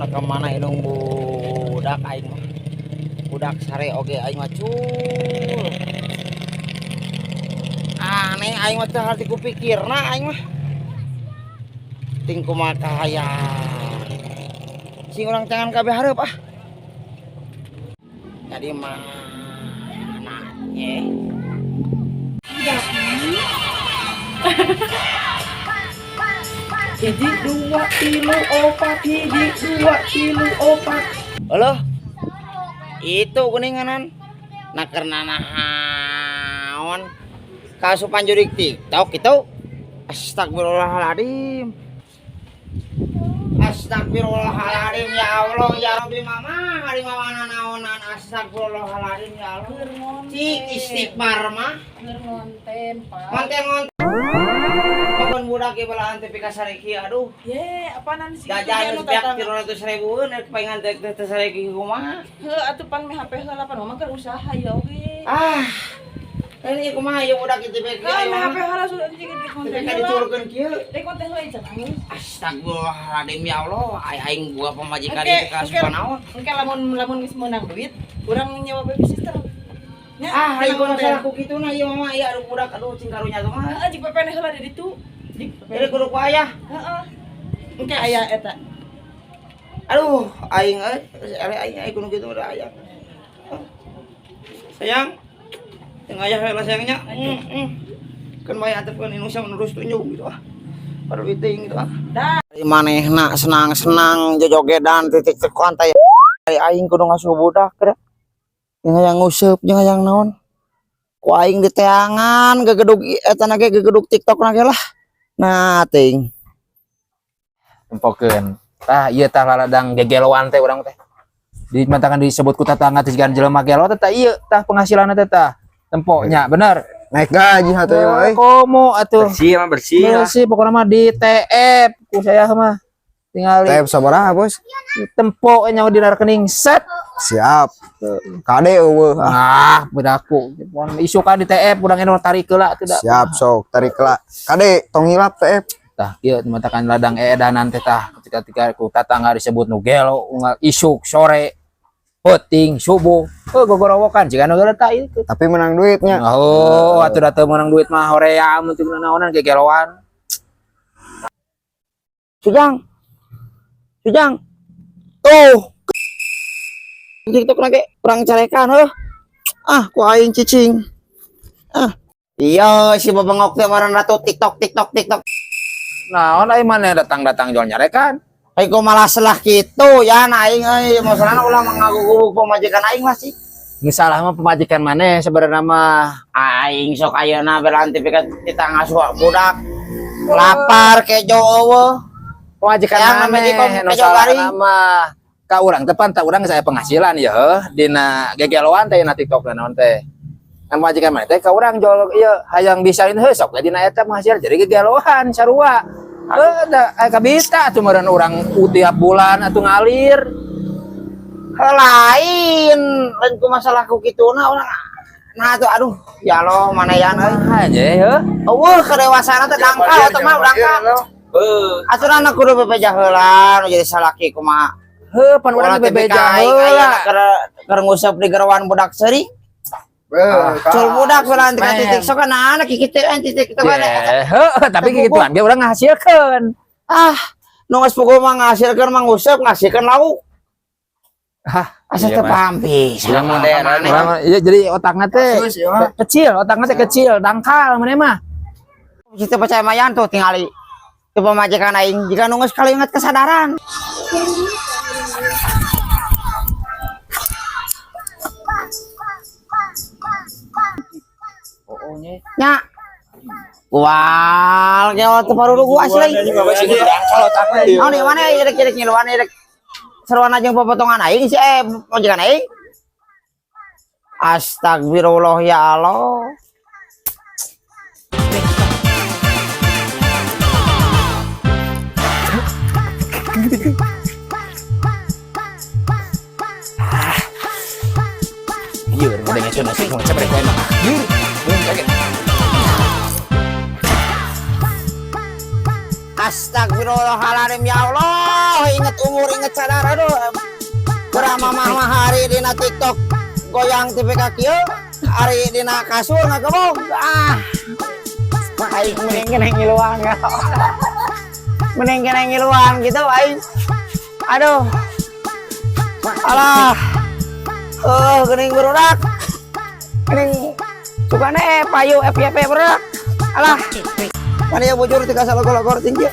kemana inung budak aing mah. Budak sare oge aing mah cul. Aneh aing mah teu hati kupikirna aing mah. Ting kumaha kahayang. Sing urang tangan kabeh hareup ah. Jadi mana ye? Hiji dua tilu opat, hiji dua tilu opat. Halo? Itu kuninganan. Nakerna nahaon? Kasupan jurik TikTok itu. Astagfirullahaladzim. Astagfirullahaladzim ya Allah ya Rabbi mama hari mama naonan astagfirullahaladzim ya Allah. Cik istighfar mah. Ngonten, Pak. Ngonten. Pokon budak ge balahan teh pika sareki aduh. Ye, apaanan sih? Jajan geus beak 300.000 nek paingan teh sareki kumaha? Heuh, atuh pan meh HP heula pan mama keur usaha ya oge. Ah. Ini kumaha ya budak kitu bae. Kan meh HP heula sudah di konten. Teh diculkeun kieu. Di konten heula cenah. Astagfirullahaladzim ya Allah, aing gua pemajikan ieu kasupan naon? Engke lamun geus meunang duit, urang nyewa babysitter. Nya, Ah, aing gua salah ku kituna ieu mama ieu aduh budak aduh cing karunya tuh mah. heeh, jik pepene heula di ditu. Jadi kudu ku ayah. Heeh. Engke aya eta. Aduh, aing aing kudu kitu udah ayah. Sayang. Yang ayah heula sayangnya. Kan bae antepkeun Indonesia menerus tunjuk gitu ah. Baru iting gitu ah. Dah. Dari manehna senang-senang jojogedan titik tekan teh aing kudu ngasuh budak kada. Yang hayang nguseup jeung hayang naon. Ku aing di teangan gegedug eta na ge gegedug TikTok na ge lah. Nah, ting. Tempokeun. Tah ieu tah laladang gegeloan teh urang teh. Di matakan disebut ku tatangga teh jigan jelema gelo teh ieu tah penghasilanna teh tah. Tempoknya bener. Naik gaji hatuh mah Komo atuh. bersih mah bersih lah. Bersih pokoknya mah di TF ku saya mah. Tinggal TF sabaraha bos? tempo nya di rekening set. Siap. Kade eueuh. Ah, bedaku. Pon isu kan di TF urang eno tarik heula teh da. Siap sok tarik lah. Kade tong hilap TF. Tah ieu matakan ladang edanan teh tah ketika ku tatangga disebut nu gelo isuk sore penting subuh gogorowokan jika nu tah ieu. Tapi menang duitnya. Oh, atuh da teu meunang duit mah hoream teu naonan gegeloan. Sujang. Sujang. Tuh. TikTok lagi kurang carekan heuh. Ah, ku aing cicing. Ah. Iya, si babangok teh marana ratu TikTok. Naon ai maneh datang-datang jual nyarekan. Aing kok malah salah kitu ya aing euy, masalahna ulah mengaku pemajikan aing lah sih. Misalnya mah pemajikan maneh sebenarnya mah Aing sok ayeuna beranti pika kita ngasuh budak. Lapar kejo eueuh. pemajikan Yang maneh namanya nu salah mah ka urang tepan tak urang saya penghasilan ya heuh dina gegeloan teh na TikTok dan naon teh. Kan pemajikan maneh teh ka urang jual ieu hayang bisain heuh sok dina eta penghasilan jadi gegeloan sarua. Heuh da kabita atuh meureun urang tiap bulan atuh ngalir. Lain ku masalah ku kituna urang nah tuh aduh ya Allah manayan euy. Aja heuh. Eueuh kadewasana teh dangkal teh mah dangkal. Aturan kudu bebeja heula nu jadi salaki kumaha. Heuh pan urang bebeja heula. Keur nguseup di gerawan budak seuri. Cul budak heula anti titik sok kana anak kieu teh titik teh Heuh tapi gituan ge urang ngahasilkeun. Ah, nu geus pukul mah ngahasilkeun mah nguseup ngahasilkeun lauk. Hah, Asa teu paham pisan. iya jadi otakna teh kecil, otakna teh kecil, dangkal maneh mah. Kita percaya mayan tuh tingali ke pemajikan aing jika nu geus kaliunget kesadaran. Nya. Wal, ge waktu baru gua asli. Oh, di mana ya kira-kira ngiluan irek seruan jeung pepotongan aing sih pemajikan aing. Astagfirullah ya Allah. Ieu udah ngecun nasi mau cepet koe mah. Ieu. Astagfirullahaladzim ya Allah, inget umur, inget sadar, aduh. Berama mama hari dina TikTok goyang TV kaki hari dina kasur nggak kebong. Aing mending kena ngiluan ya. Mending kena ngiluan gitu aing. Aduh. Alah. Geuning berudak. Geuning sukane payu FYP berudak. Alah. Mana ya bujur tika salogor-logor tinggi.